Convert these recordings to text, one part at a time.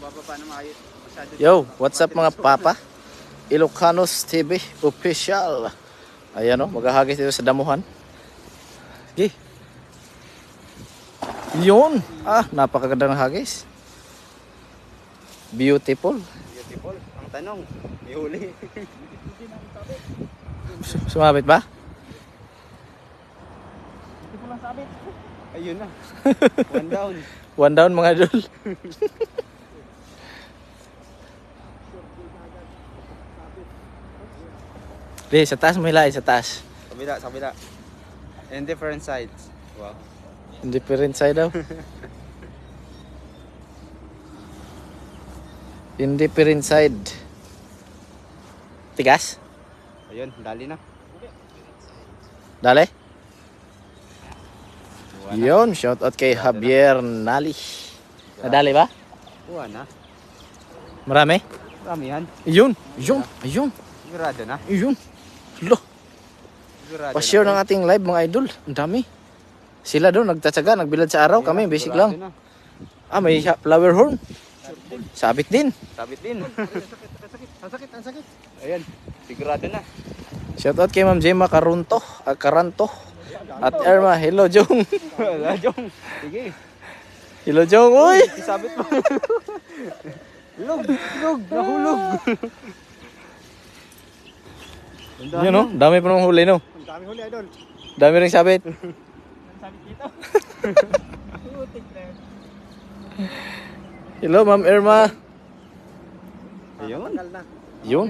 Bababa na maayos. Yo, what's up mga papa? Ilocanos TV official. Ayan o, maghahagis dito sa damuhan. Okay. Yun. Napakaganda ng hagis. Beautiful. Beautiful. Ang tanong, may huli. Sumabit ba? Hindi ko lang sabit. Ayun na. One down. One down mga idol. Di, sa taas mo hilay, sa taas. Sa kabila. And different sides. Wow. Indifferent side daw. Indifferent side. Tigas? Ayun, dali na. Dale? Buwan na. Yun, shout out kay Javier Nali. Nadali ba? Buwan na. Marami? Ramihan. Yun. Sigurado na. Lo, Sigurado pa-share ng na. ating live mga idol. Ang dami. Sila doon, nagtatsaga, nagbilad sa araw. Kami, basic lang. Na. May flower horn. Sabit din. Sabit din. Ang sakit. Ayan, sigurado na. Shout out kay Ma'am Gemma Karanto. At Irma, hello Jong. Wala, Jong. Sige. Hello Jong, uy. Isabit mo. Lug, nahulog. Yun no, dami pa nung huli no. Ang dami huli, idol. Dami rin sabit. Sabit dito. Putik na yun. Hello Ma'am Irma. Ayun. Yun.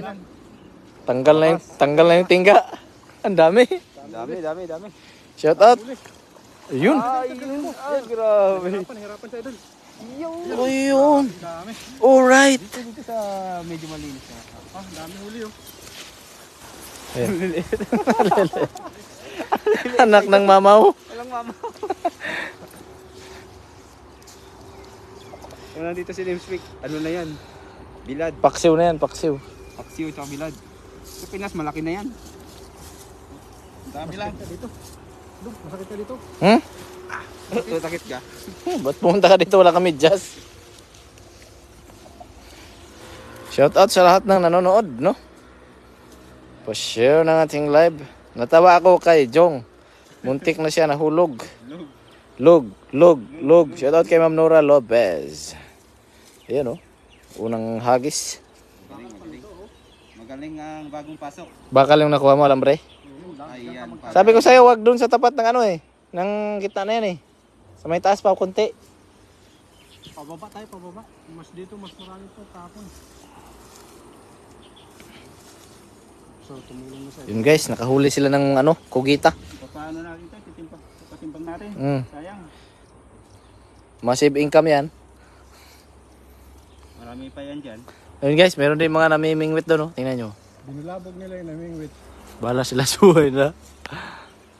Tanggal na yung tingga. Ang dami. Dami. Shout out. Yun. Ay, grabe. Hirapan sa idol. Yun. Alright. Dito sa medyo malinis na. Dami huli oh. Anak ng mamaw. Walang mama. Wala dito si Limswick. Ano na yan? Bilad. Paksiw na yan, paksiw. Paksiw at bilad. Sa Pinas, malaki na yan. Dami lang. Dito. Dug, masakit ka dito. Sakit ka? Ba't pumunta ka dito? Wala kami jazz. Shout out sa lahat ng nanonood, no? Pa-share ng ating live. Natawa ako kay Jong. Muntik na siya nahulog. Lug. Shout out kay Ma'am Nora Lopez. Ayan, no? Unang hagis. Magaling ang bagong pasok. Bakal yung nakuha mo, alambre. Ayan. Sabi ko sa'yo, wag dun sa tapat ng ano eh. Ng gitna na yan eh. Sa may taas pa, kunti. Pababa. Mas dito, mas marami po kapon. So, tumulong mo sa Yun guys, nakahuli sila ng ano, kugita. paano natin ito? Patimpang natin. Sayang. Massive income yan. Marami pa yan dyan. Ayun guys, meron din mga namimingwit doon, no? Tingnan nyo. Binilabog nila yung namingwit. Bahala sila suhay na.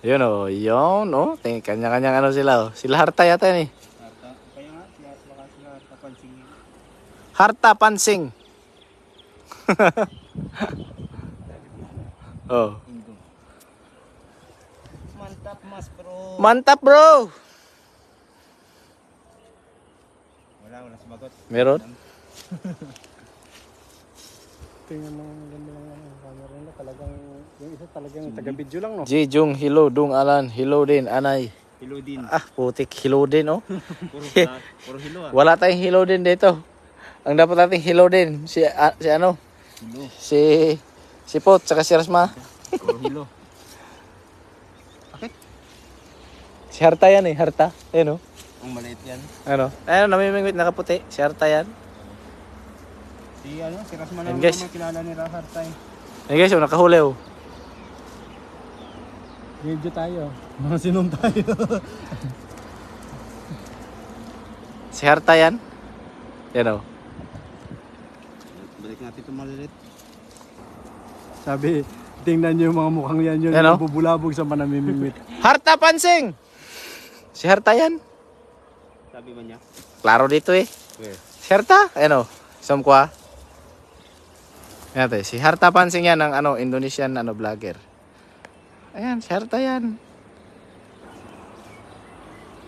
Yun o, yun o. Kanya-kanyang ano sila o. Sila harta yata yan eh. Kaya nga, baka sila kapansing. Harta pansing. Oh. Mantap mas bro. Mantap bro! Wala sumagot. Meron? Tingnan mo ang ganda lang ang camera nila. Talagang, yung isa talagang taga-video lang no. Jejong, hello, Dung Alan, hello din, Anay. Hilo din. Putik, hello din oh. Puro hilo ah. Wala tayong hello din dito. Ang dapat nating hello din, si ano? Hilo. Si Pot, saka si Rasma. Puro hilo. Si Harta yan eh, Harta. Ayun oh. Ang maliit yan. Ano? Ayun, namimingwit, nakaputi. Si Harta yan. Si Rasman Ayun, lang guys. naman kilala ni Rahartay. Ayun guys, oh, nakahuli oh. Video tayo. Mga sinom tayo. Si Harta yan. Yan oh. Balik natin itong maliit. Sabi, tingnan nyo yung mga mukhang yan yun. Ano? Yung bubulabog sa manamimimit. Harta pansing! Si Harta yan. Sabi ba niya? Klaro dito eh. Where? Si Harta, ano, Samkwa. Ayan tayo, si Harta Pansing yan, ang ano, Indonesian ano, vlogger. Ayan, si Harta yan.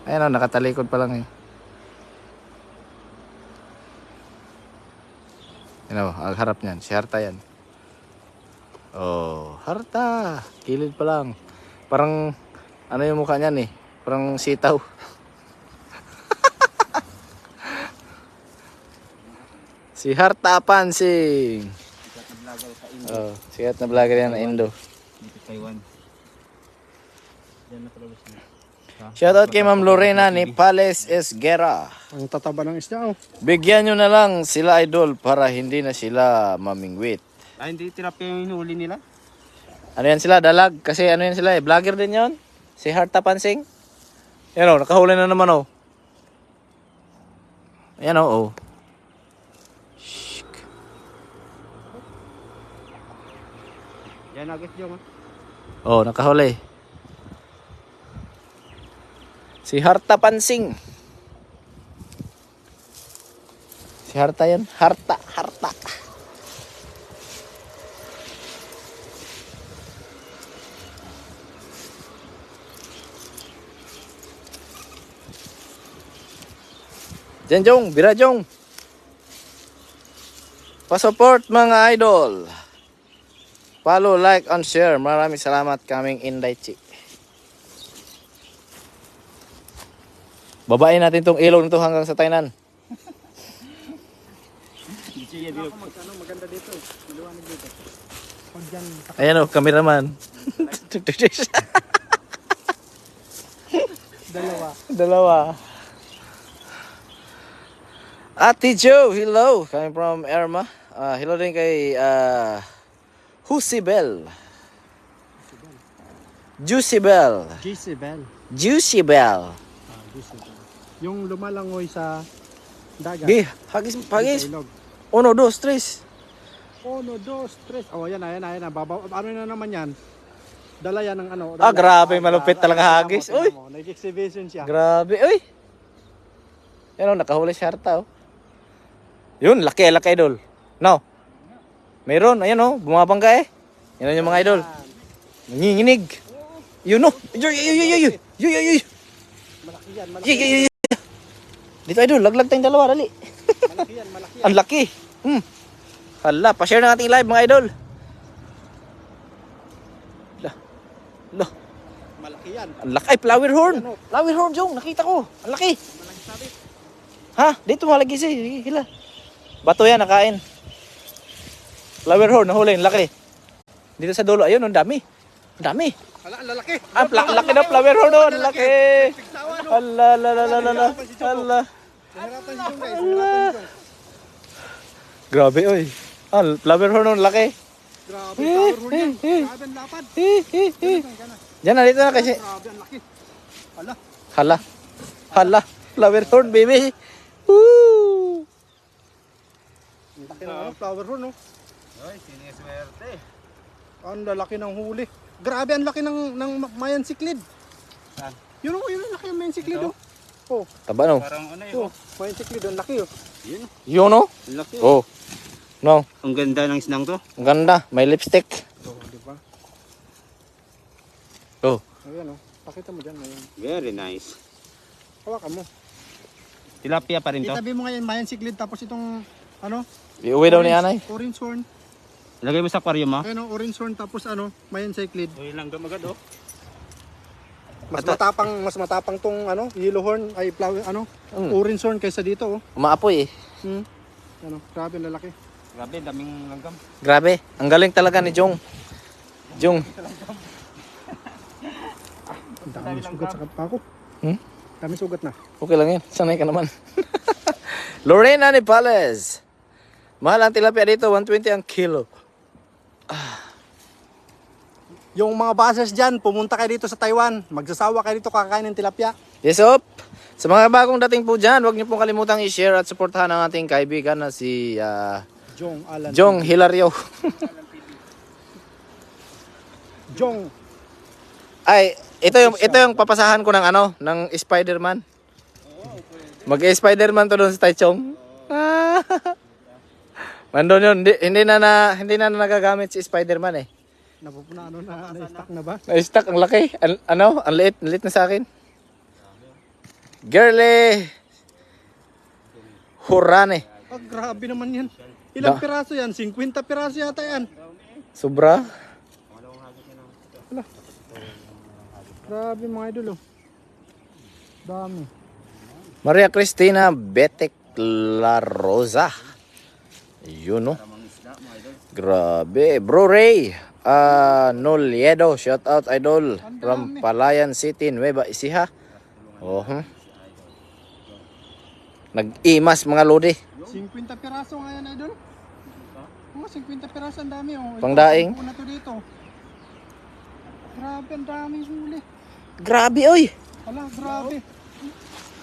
Ayan o, nakatalikod pa lang eh. Yan o, ang harap niyan. Si Harta yan. Oh, Harta. Kilid pa lang. Parang, ano yung mukha niyan eh? Parang sitaw. Si Harta Pansing. Sikat na vlogger sa Indo. Oh, sikat na vlogger yan na Indo. Dito Taiwan. Diyan na palabas niya. Shoutout kay Ma'am Lorena ni Pales Esguera. Ang tataba ng isda, oh. Bigyan nyo na lang sila idol para hindi na sila mamingwit. Ah, hindi tilapia yung hinuli nila? Ano yan sila? Dalag? Kasi ano yan sila eh? Vlogger din yon. Si Harta Pansing. Yan o, nakahuli na naman o. Yan o, Yan agad yung Oh, nakahuli. Si Harta Pansing. Si Harta yan. Harta. Diyan Jong, bira Jong. Pa-support mga idol. Follow, like, and share. Maraming salamat kaming Inday Chi. Babain natin tong ilog nito hanggang sa Tainan. Maganda dito. Maliwanag dito. Pag dyan, Ayan o, cameraman. Dalawa. Ate Joe, hello. Coming from Irma. Hello din kay Husibel. Juicybel. Jezebel. Juicybel. Jezebel. Yung lumalangoy sa dagat. Gi, hagis. Sa ilog. 1, 2, 3. 1, 2, 3. Oh, ayan. Babaw. Ano na naman yan? Dala yan ng ano. Ah, grabe, malupit talaga hagis. Uy. Nag-exhibition siya. Grabe, uy. Yan o, nakahuli si Harta o. Yun, laki idol. No. Mayroon, ayan o, bumabangga eh. Yan yung mga idol. Nanginginig. Yun o. Yoy. Malaki yan. Dito idol, laglag tayong dalawa, dali. Malaki yan. Ang laki. Hala, pa-share ng ating live mga idol. Lah. Malaki yan. Ang laki, ay, flower horn. Flower horn, Jong, nakita ko. Ang laki. Ha? Dito malagi siya. Hila. Bato yan, nakain. Flower horn, nahuli, ang laki. Dito sa dulo, ayun, ang dami. Ang dami. Hala, ang lalaki. Ah, laki na flower horn doon, ang laki. Hala. Hirapan si Jong guys. Grabe, oy. Ah, flower horn doon, laki. Grabe, flower horn yan. Grabe ang lapad. Diyan na, dito na kasi. Grabe, ang laki. Hala. Flower horn, baby. Woo! Ang laki ng flower horn, no? Ay, siniswerte. Ang lalaki ng huli. Grabe, ang laki ng Mayan Siklid. Saan? Yun ang laki ng Mayan Siklid, Ito? oh. Taba no? Parang ano yun. Oh, Mayan Siklid, ang laki, oh. Yun. Yun no? Ang laki. Oh. No, Ang ganda ng isnang to. ang ganda. May lipstick. Oh, di ba? Oh. Ayan, oh. Pakita mo dyan, Mayan. Very nice. Hawakan mo. Tilapia pa rin to. Itabi mo ngayon, Mayan Siklid, tapos itong, ano? Iuwi daw ni Anay. Orange horn. Lagay mo sa aquarium mo. Ayan, oh, orange horn, tapos ano, Mayan Siklid. Uy, langgam agad oh. Mas matapang tong ano, yellow horn ay flower ano, orange horn kaysa dito, oh. Umaapoy eh. Ano, grabe ang lalaki. Grabe, daming langgam. Grabe. Ang galing talaga ni Jong. Jong. Ang dami sugat sa kapako. Dami sugat na. Okay lang yan. Sanay ka naman. Lorena ni Pales. Mahal ang tilapia dito. 120 ang kilo. Yung mga bases dyan, pumunta kayo dito sa Taiwan. Magsasawa kayo dito kakain ng tilapia. Yes, op. Sa mga bagong dating po dyan, huwag niyo pong kalimutang i-share at supportahan ang ating kaibigan na si Jong Hilario. Jong. Ay, ito yung papasahan ko ng ano, ng Spider-Man. Mag-Spider-Man to doon sa Taichung. Mandon yun, hindi na nagagamit si Spider-Man eh. Na-stock na ba? Na-stock, ang laki. Ang liit na sa akin. Girly Hurane. Oh, grabe naman yan. Ilang piraso yan? 50 piraso yata yan. Sobra. Grabe mga idol oh. Dami. Maria Cristina Betek La Rosa. Yun no. Grabe. Bro Ray. Noliedo. Shout out idol. From Palayan City, Nueva Ecija. Oh. Nag-imas mga lodi. 50 piraso nga yan idol. Oh, 50 piraso ang dami oh. Pangdaing. Ito, na to dito. Grabe ang daming huli. Grabe oy. Hala, grabe.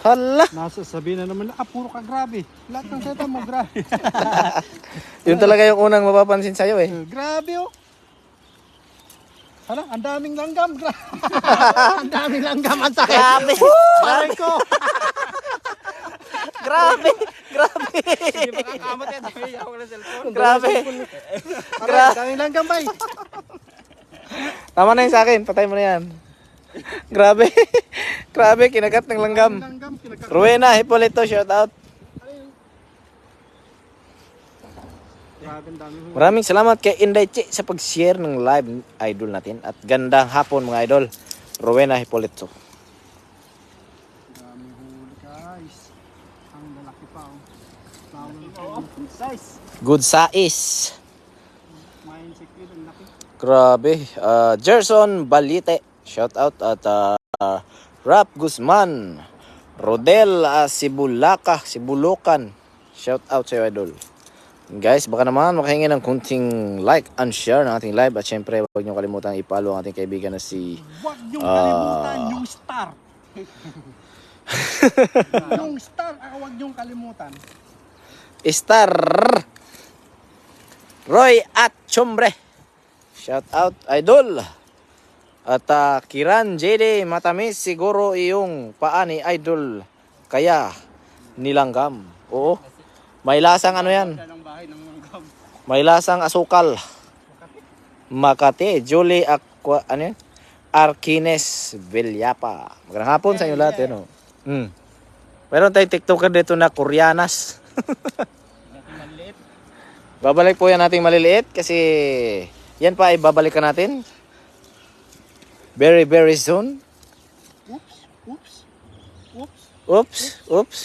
Hala. Nasa sabi na naman, puro ka grabe. Lahat ng seta mo, grabe. Yun talaga yung unang mapapansin sa'yo eh. Grabe oh. Hala, ang daming langgam. Ang daming langgam. Ang sakit. Grabe. Aray ko. Grabe. Grabe. Hindi makakamot yan. May hawak ng cellphone. Grabe. Aray, ang daming langgam bay. Tama na yun sa akin. Patay mo na yan. Grabe. Grabe. Kinagat ng langgam. Langgam, kinagkakaroon. Rowena Hipolito. Shout out. Grabe ang daming huli. Maraming salamat kay Inday Chi sa pag-share ng live idol natin. At gandang hapon mga idol. Rowena Hipolito. Daming huli guys. Ang lalaki pa oh. Size. Good size. Main secret ang laki. Grabe. Gerson Balite. Shout out at Rap Guzman. Rodel Sibulukan. Shout out sa iyo idol. Guys, baka naman makahingi ng kunting like and share ng ating live. At syempre, huwag niyo kalimutan i-follow ang ating kaibigan na si... Huwag yung kalimutan yung star. Yung star, huwag yung kalimutan. Star Roy at Chombre. Shout out idol. At Kiran JD, matamis siguro iyong paa ni idol. Kaya nilanggam. Oo. May lasang ano yan? Ng bahay ng langgam. May lasang asukal. Makati, Julie ano yun? Arkines Villapa. Magandang hapon sa inyo lahat. Yun, Meron tayong TikToker dito na Koreanas. Maliit. Babalik po yan nating maliliit kasi yan pa ay babalikan natin. Very, very soon. Oops, oops, oops, Oops, oops,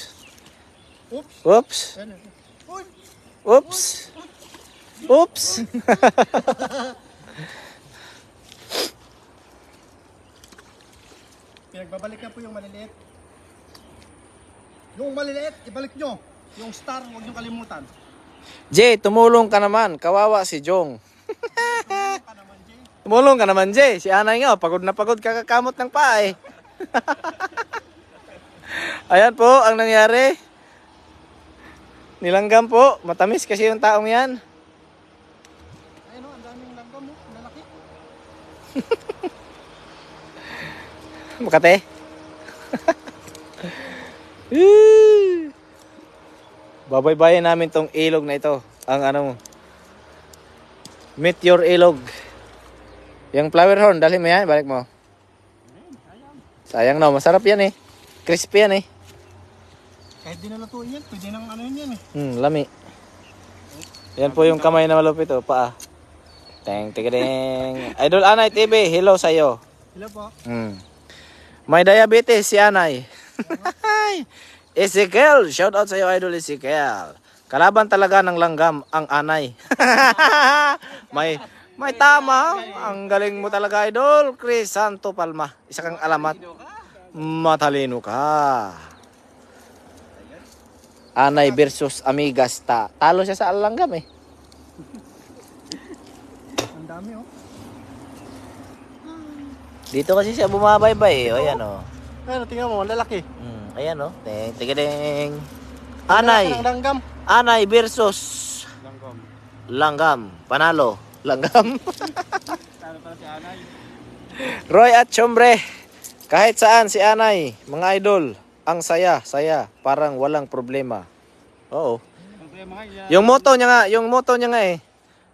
oops. oops, Ano? Uy, oops, oops. pinagbabalik na po yung maliliit. Yung maliliit, ibalik nyo. Yung star, huwag nyo kalimutan. Jay, tumulong ka naman. Kawawa si Jong. Tumulong ka naman, Jay. Tumulong ka naman, Jay. Si Anay nga, pagod na pagod kakakamot ng paa eh. Ayan po ang nangyari. Nilanggam po. Matamis kasi yung taong yan. Ayun o, ang daming langgam mo. Lalaki. Makate. Babaybayin namin tong ilog na ito. Ang ano mo. Meteor ilog. Yung flower horn, dalhin mo yan. Balik mo. Sayang no, masarap yan eh. Crispy yan eh. Kahit di nalutuin yan, pwede nang ano yan eh. Lami. Yan po yung kamay na malupit oh, paa. Teng, tigadeng. Idol Anay TV, hello sa'yo. Hello po. May diabetes si Anay. Ezekiel, shout out sa'yo idol Ezekiel. Kalaban talaga ng langgam ang Anay. may tama. Ang galing mo talaga idol. Chris Santo Palma. Isa kang alamat. Matalino ka. Anay versus Amigas talo siya sa langgam eh. Ang dami oh. Dito kasi siya bumabaybay eh. O yan o. Ayun, tingnan mo, lalaki. Ayan o. Tigadeng. Anay. Ang langgam. Anay versus langgam. Panalo. Langgam. Talo pala si Anay. Roy at Chombre. Kahit saan si Anay, mga idol, ang saya, parang walang problema. Oo. Problema nga yan. Yung motto niya nga eh.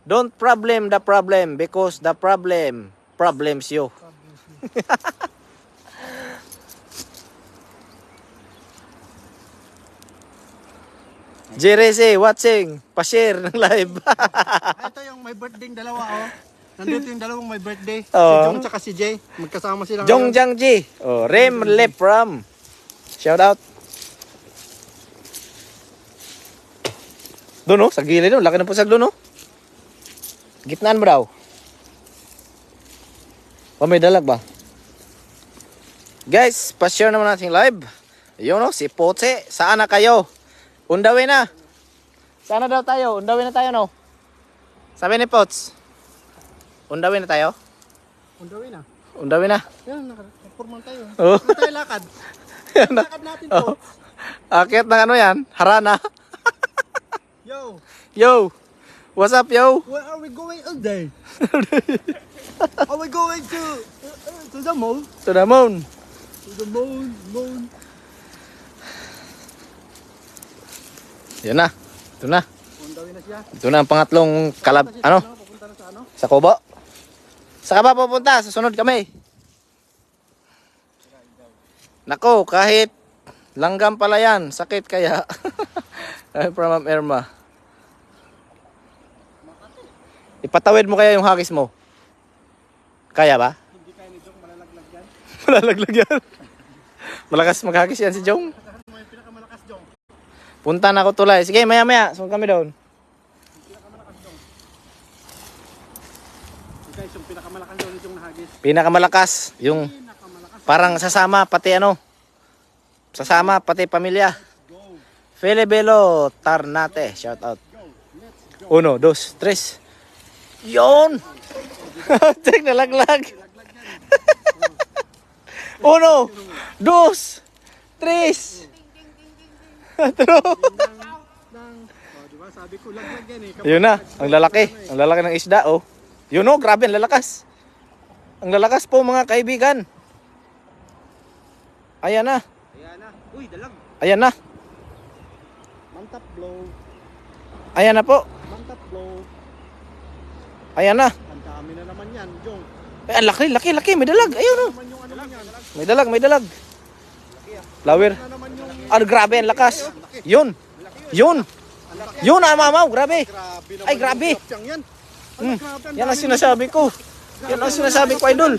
Don't problem the problem because the problem problems you. Jerese watching. Pa-share ng live. Ito yung may birthday dalawa, oh. Nandito yung dalawang may birthday. Si Oo. Jong tsaka si Jay. Magkasama sila Jong Jang Ji. Oh, Rem Lepram. Shout out. Doon oh, sa gilid oh. Laki ng pusag doon oh. Gitnaan mo daw. O may dalag ba? Guys, pa-share naman natin live. Yun oh, si Potse. Saan na kayo? Undawin na. Saan na daw tayo? Undawin na tayo no? Sabi ni Pots. Undawin na tayo? Undawin na. Undawin na. Yan, nakaporman tayo. Oh. Ano tayo lakad? Yan na. Lakad natin Oh. po. Akit ng ano yan? Harana. Yo, Yo. What's up, yo? where are we going all day? Are we going to the mall? To the moon. To the moon. Yan na. Ito na. Undawin na siya. Ito na ang pangatlong kalab... Ano? Papunta na sa ano? Sa Kubo. Sa ka ba pupunta? Susunod kami. Nako, kahit langgam pala yan. Sakit kaya. Ay, from Ma'am Irma. Ipatawid mo kaya yung hagis mo? Kaya ba? Hindi kaya ni Jong malalaglag yan. Malalaglag yan. Malakas maghagis yan si Jong. Saan mo yung pinakamalakas, Jong? Punta na ako tulay. Sige, maya-maya. Sunod kami doon. Pinakamalakas, Jong. Guys, yung pinakamalakas daw ni Jong nahagis. Pinakamalakas. Yung Pinakamalakas. parang sasama pati ano. Sasama pati pamilya. Go. Felebelo Tarnate. Shout out. 1, 2, 3. Yon! Check, nalaglag. 1, 2, 3. True. Oh, diba? Sabi ko, laglag yan eh. Yun na, ang lalaki. Ang lalaki ng isda, oh. Yun oh, grabe, ang lalakas. Ang lalakas po, mga kaibigan. Ayan na. Ayan na. Uy, dalag. Ayan na. Mantap blow. Ayan na po. Mantap blow. Ayan na. Ang dami na naman yan, Jong. Eh, ang laki. May dalag. Ayun oh. Naman yung ano yan. May dalag. Flower. Na naman yung... Ah, grabe, ang lakas. Yun. Yun, mamaw. Grabe. Grabe naman. Ay, grabe. yung tilapyang yan. Hmm. Grabe, ang Yan ang dami sinasabi ko. Yan ang sinasabi ko, idol.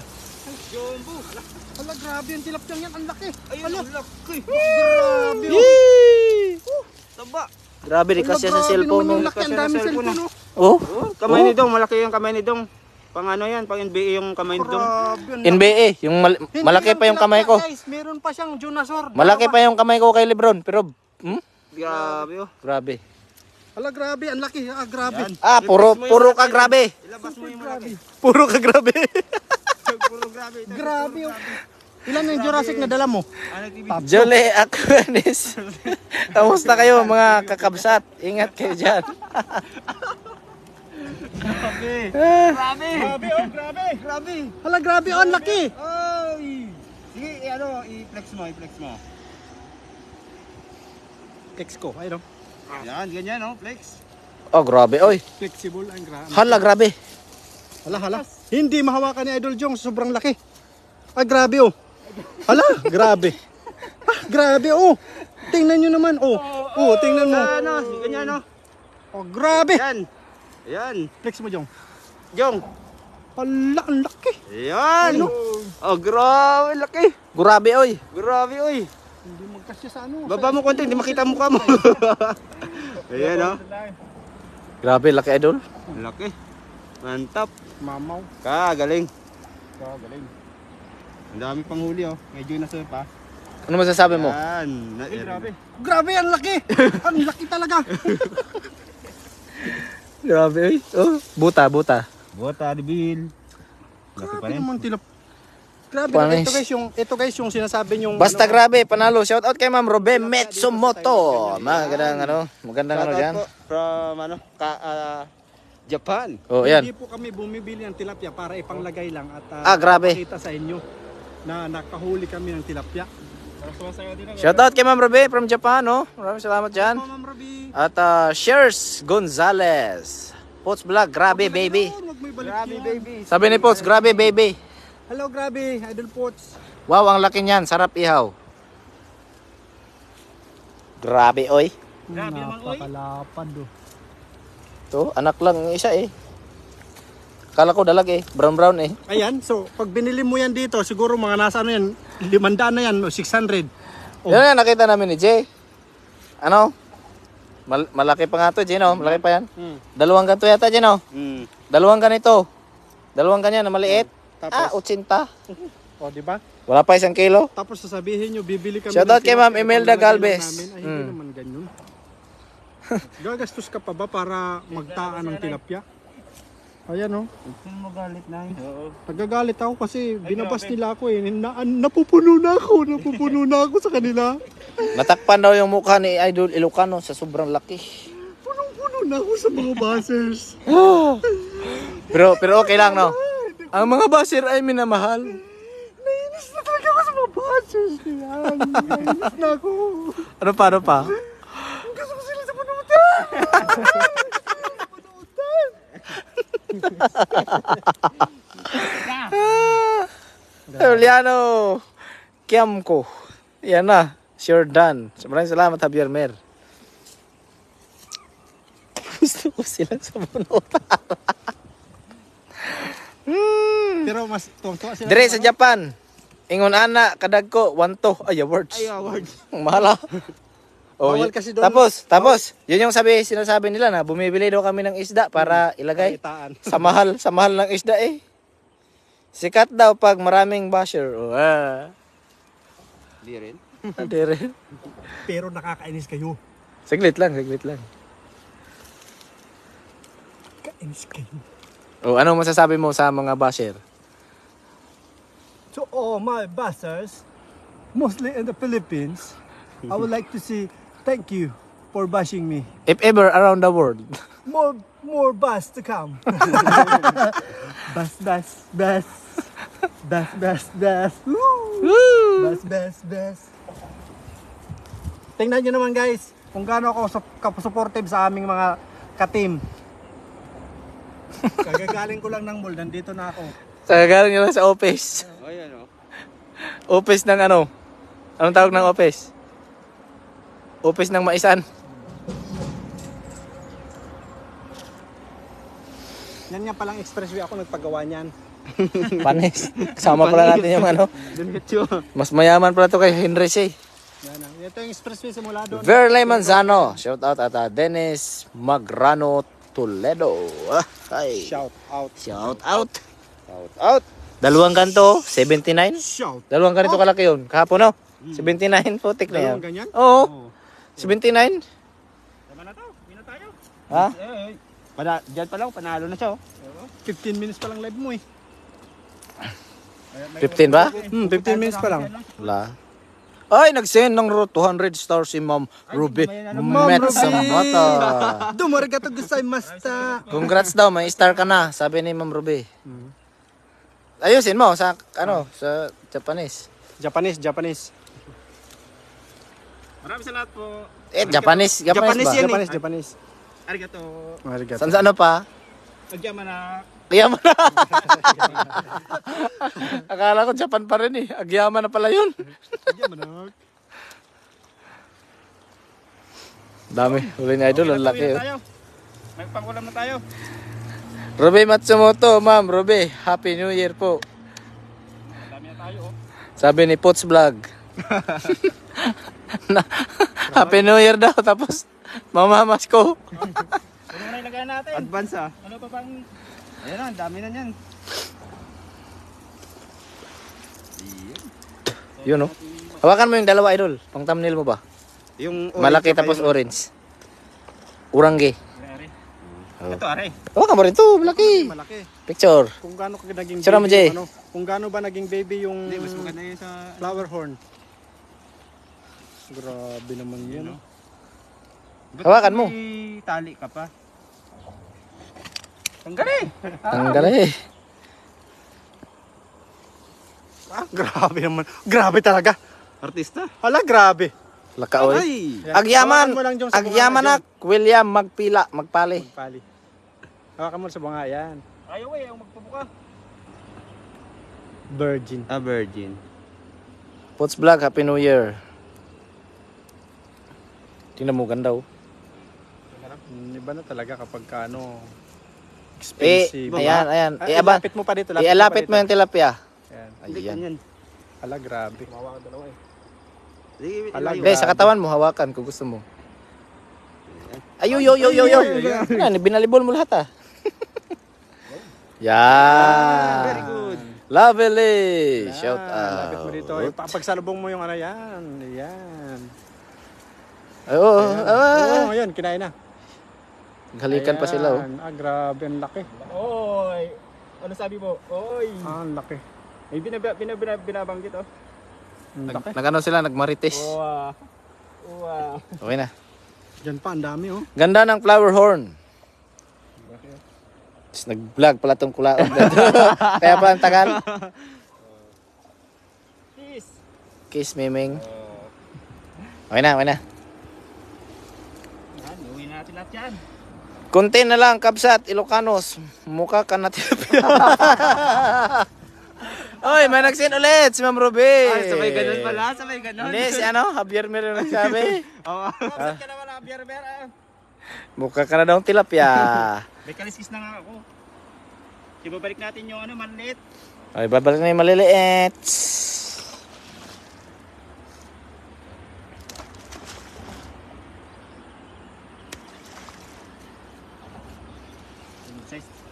Jumbo. Hala, grabe yung tilapyang yan. Ang laki. Ayun, Hala, ang laki. grabe. oh. Yee! Taba. Grabe, di kasi sa cellphone. Ang Oh. laki, ang daming cellphone. oh. Oh. Oh, kamay ni Dong, malaki yung kamay ni Dong. Pang ano yan, pang NBA yung kamay ni Dong. Grabe. ang laki. NBA, yung Hindi malaki lang pa yung kamay ko. tilapia, Guys, meron pa siyang Junasor. Malaki pa yung kamay ko kay Lebron, pero Grabe oh. grabe. Hala, grabe. Ang laki. Ah, grabe. Yan. Ah, puro ka grabe. Ilabas mo yung malaki. Puro ka grabe. Puro grabe. Grabe. oh. Ilan yung Jurassic na dala mo? Ano TV? Jole Aquanis. Kamusta kayo mga kakabsat? Ingat kayo dyan. Grabe. Ah, Grabe oh, grabe. Grabe. Hala, grabe. Oh, ang laki. Oy. Sige, i-flex mo. Flex ko. Ayun. Yan, ganyan oh, flex. oh, grabe, oy. Flexible ang grabe. Hala, grabe. Hala. Hindi mahawakan ni Idol Jong. Sobrang laki. Ah, grabe oh. Hala, grabe. Ah, grabe oh. Tingnan nyo naman oh. Oh, tingnan mo. Ano, ganyan oh. Oh, grabe. Yan. Yan. Flex mo, Jong. Jong. Hala, ang laki. Yan. Oh, grabe, laki. Grabe, oy. Grabe, oy. Hindi magkasya sa ano. Baba mo konti, hindi makita mukha mo. Ayan oh. Grabe, laki idol. Laki. Mantap. Mamaw. Galing. Galing. Ang dami pang huli oh. Medyo nasa pa. Ano masasabi mo? Yan. Ay, grabe. Grabe, ang laki. Ang laki talaga. Grabe, oy. Oh, buta. Bota, dibil. Laki pa Grabe rin. naman tilap. Grabe Panis. ito guys yung sinasabi yung Basta ano, grabe, panalo. Shout out kay Ma'am Robe Metsumoto. Magandang ano dyan. Po from Japan. Oh, yan. Hindi po kami bumibili ng tilapia para ipanglagay lang at Grabe. ipakita sa inyo na nakahuli kami ng tilapia. Shout out kay Ma'am Robe from Japan, oh. Maraming salamat dyan. Ma'am Rabi. At Shares Gonzalez. Pots Vlog, grabe baby. Wag may balik Grabe yan. baby. Sabi ni Pots, grabe baby. Hello, grabe. Idol Pots. Wow, ang laki niyan. Sarap ihaw. Grabe, oy. Grabe naman, oy. Napakalapad oh. To, anak lang yung isa eh. Akala ko dalag eh. Brown eh. Ayan, so pag binili mo yan dito, siguro mga nasa ano yan, 500 na yan o 600. Oh. Yun nga nakita namin ni Jay. Ano? Malaki pa nga to, Jay, no? Malaki pa yan. Dalawang ganito yata, Jay, no? Dalawang ganito. Dalawang ganyan na maliit. Tapos, 80. oh, di ba? Wala pa 1 kilo. Tapos sasabihin nyo, bibili kami. Shoutout ng kay Ma'am tilapia, Imelda pag nalagay Galvez. lang namin. Ay, hindi naman ganyan. Gagastos ka pa ba para magtaan ng tilapia? Ayan oh. Sino mo galit na yun? Oo. Nagagalit ako kasi binabas nila ako eh. Napupuno na ako sa kanila. Natakpan daw yung mukha ni Idol Ilocano sa sobrang laki. Punong-puno na ako sa mga buzzers. Pero okay lang, no? Ang mga buzzer ay minamahal. Nainis na talaga ako sa mga buzzers. Nainis na ako. Ano pa? Gusto ko sila sa punutan. Juliano Kiamko. Yan na. Sure done. Maraming salamat, Javier Mer. Gusto ko sila sa punutan. Pero mas tuwang-tuwa sila. Dire sa Japan. Ingon ana kadag ko 1-2 ay awards. Ay, award. Mahala. Bawal kasi doon. Tapos, yun yung sinasabi nila na bumibili daw kami ng isda para ilagay Itaan. sa mahal ng isda eh. Sikat daw pag maraming basher. Di rin. Hindi rin. Pero nakakainis kayo. Saglit lang. Kainis kayo. Ano masasabi mo sa mga basher? To all my buzzers, mostly in the Philippines, I would like to say thank you for bashing me. If ever around the world. More buzz to come. Buzz. Woo! Buzz. Tingnan nyo naman guys, kung gaano ako supportive sa aming mga ka-team. Kagagaling ko lang ng mall, nandito na ako. Sagagaling nyo lang sa office. O yan o. Office ng ano? Anong tawag ng office? Office ng maisan. Yan nga palang expressway ako nagpagawa niyan. Panis. Kasama pala natin yung ano. Mas mayaman pala to kay Henry Shea. Yan ang. Ito yung expressway simula doon. Verley Manzano. Shout out at Dennis Magrano Toledo. Hi. Shout out. Shout out. Dalawang kanto, 79. Shout. Dalawang ganito kalaki yun. Kahapon no? 79 putik na yan. Dalawang ganyan? Oo. 79. Tama na to. Hindi na tayo. Ha? Diyan pa lang, panalo na siya. 15 minutes pa lang live mo eh. 15 ba? 15 minutes pa lang. Wala. Ay, nag-send ng 200 stars si Ma'am Ruby. Metsamata. Dumarigato gozaimashita. Congrats daw, may star ka na, sabi ni Ma'am Ruby. Ayusin mo sa sa Japanese. Japanese. Maraming salamat po. Japanese ba? yan eh. Japanese. Arigato. Arigato. San sa ano pa? Agyaman na. Agyaman na. Akala ko Japan pa rin eh. Agyaman na pala yun. Dami. Huli ni Idol, ang laki. Tayo. May pangulam na tayo. Ruby Matsumoto, Ma'am Ruby. Happy New Year po. Dami na tayo. Sabi ni Pots Vlog. Happy New Year daw. Tapos, mamamas ko. Ano na ilagay natin? Advance ah. Ano pa bang... Ayan na, dami na yan. Yun no. Hawakan mo yung dalawa, Idol. Pang thumbnail mo ba? Yung Malaki tapos orange. Urangge. Ito, aray. Hawakan mo rin to. Malaki. malaki. Picture. Kung gaano ka naging Sira mo, Jay. yung kung gaano ba naging baby yung Hindi, mas maganda yun sa... flower horn. Grabe naman yun. Hawakan mo. May tali ka pa. Tanggalin! Tanggal eh. Grabe naman. Grabe talaga. Artista. Hala, grabe. Lakaoy. Ay! Agyaman. Hawakan mo lang, Jong, sa Agyaman bunga, na. William Magpila. Magpali. Pali. Hawakan mo sa bunga, yan. Ayaw eh, ang magpabuka. Virgin. A virgin. Pots Vlog. Happy New Year. Tingnan mo, ganda oh. Iba na talaga kapag ano, Eh, expensive. ayan. Ah, ilapit mo pa dito. Ialapit mo yung tilapia. Ayan. Hindi, Ayan. ganyan. Ala, grabe. Kumawa ka dalawa eh. Sige, Ala, ilayo. Hindi, sa katawan mo, hawakan kung gusto mo. Ayo, yo. Yan, binalibol mo lahat ah. Yan. Very good. Lovely. Shout Lapit mo dito. out. Pagsalubong mo yung ano yan. Ayan. Oo. Oo, ayan, kinain na. Halikan pa sila oh. Ayan. Ah, grabe, ang laki. Oy! Ano sabi mo? Oy! Ah, ang laki. May binabanggit oh. Ang laki. Nagano sila, nagmarites. Wow. Wow. Okay na. Diyan pa, ang dami oh. Ganda ng flower horn. Tapos nag-vlog pala tong kulaon. Kaya pa ang tagal. Peace. Kiss, Miming. Okay na. Yan, uwi natin lahat yan. Kunti na lang, Kabsat, Ilocanos. Mukha ka na tilapia. Oy, may nagsin ulit si Ma'am Ruby. Ay, sabay ganun pala, sabay ganun. Hindi, si ano, Javier Mero nagsabi. Oo. Saan ka naman, Biyar-Biyar ah. Mukha ka na daw tilapia. May kaliskis na nga ako. Ibabalik natin yung ano, manlit. Ay, babalik na yung maliliit.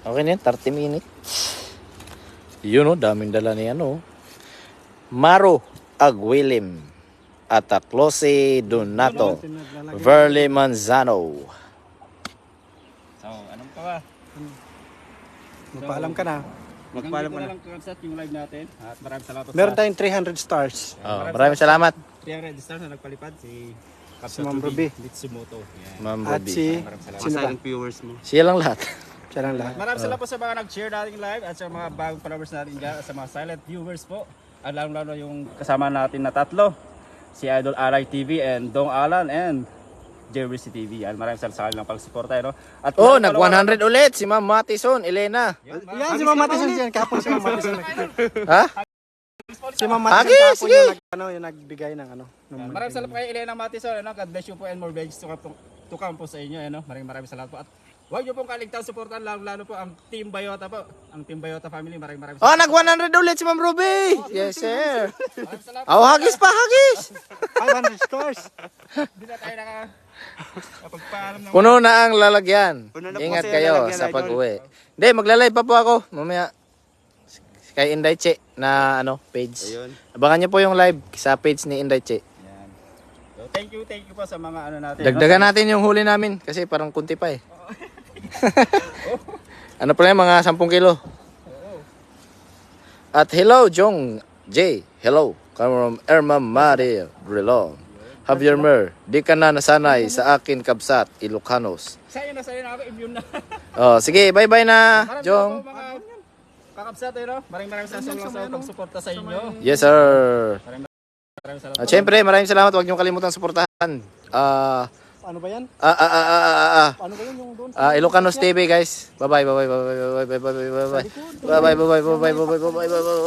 Okay na yun, 30 minutes. Yun o, daming dala ni ano. Maro Aguilim at Close Donato Verle Manzano. So, anong pa ba? Magpaalam ka na. Magpaalam ka na lang kakabsat yung live natin. At maraming salamat sa Meron tayong 300 stars. Oh, maraming salamat, 300 stars na nagpalipad si Si Ma'am Ruby. Litsumoto. Yan. Ma'am At Ruby. si... Maraming salamat. Sino ba? viewers mo. Siya lang lahat. Siya lang lahat. Maraming salamat po sa mga nag-share nating live at sa mga bagong followers natin dyan at sa mga silent viewers po. At lalo yung kasama natin na tatlo. Si Idol Alay TV and Dong Alan and JRC TV. Yan, maraming salamat sa kanilang pagsuporta. No? At Oh, nag 100 ulit si Ma'am Matison, Elena. Yan, si Ma'am Matison dyan. Kapon si Ma'am Matison. Ha? Si Ma'am Matison Agi, kapon sige. yung nagbigay ng ano. ng- Maraming salamat kay Elena Matison. Ano? God bless you po and more blessings to come po sa inyo. Ano? Maraming salamat po. At huwag niyo pong kaligtaan suportan lalo po ang Team Bayota po. Ang Team Bayota family. Maraming Oh, salamat. nag 100 ulit si Ma'am Ruby. Yes, sir. Maraming salamat. Oh, hagis pa, hagis. 500 stars. Hindi na tayo nakapagpaalam ng Puno na ang lalagyan. Puno na po Ingat kasi ang kayo lalagyan, sa Idol. pag-uwi. Hindi, magla-live pa po ako mamaya. Kay Inday Che na ano, page. Ayun. Abangan niyo po yung live sa page ni Inday Che. Yan. So, thank you po sa mga ano natin. Dagdagan natin yung huli namin kasi parang kunti pa eh. Ano pa yan, mga 10 kilo. At hello, Jong J. Hello. From Irma Maria Brilon. Javier Mer, di ka na nasanay sa akin Kabsat, Ilocanos. Sa'yo na ako, immune na. Oh, sige, bye-bye na, Maraming Jong. po mga kakabsat, maraming salamat sa pagsuporta sa inyo. Yes, sir. Maraming salamat. At syempre, maraming salamat. Huwag niyo kalimutan suportahan. Ano ba yan? Ano ba yun yung doon? Ilocanos TV, guys. Bye-bye, bye-bye, bye-bye, bye-bye, bye-bye, bye-bye, bye-bye, bye-bye, bye-bye, bye-bye, bye-bye, bye-bye.